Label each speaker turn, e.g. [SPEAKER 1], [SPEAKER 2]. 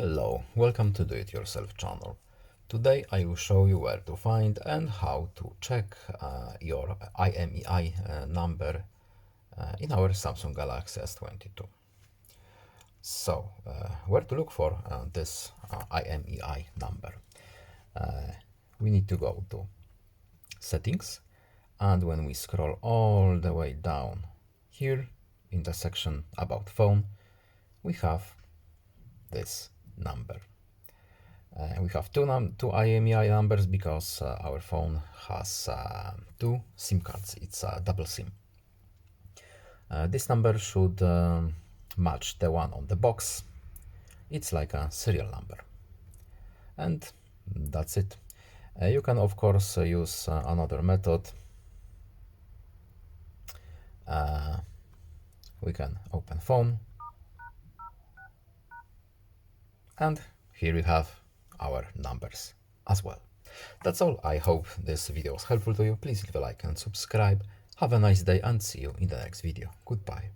[SPEAKER 1] Hello, welcome to Do It Yourself channel. Today I will show you where to find and how to check your IMEI number in our Samsung Galaxy S22. So, where to look for this IMEI number? We need to go to Settings, and when we scroll all the way down here in the section About Phone, we have this number. We have two IMEI numbers because our phone has two SIM cards. It's a double SIM. This number should match the one on the box. It's like a serial number. And that's it. You can of course use another method. We can open phone. And here we have our numbers as well. That's all. I hope this video was helpful to you. Please leave a like and subscribe. Have a nice day and see you in the next video. Goodbye.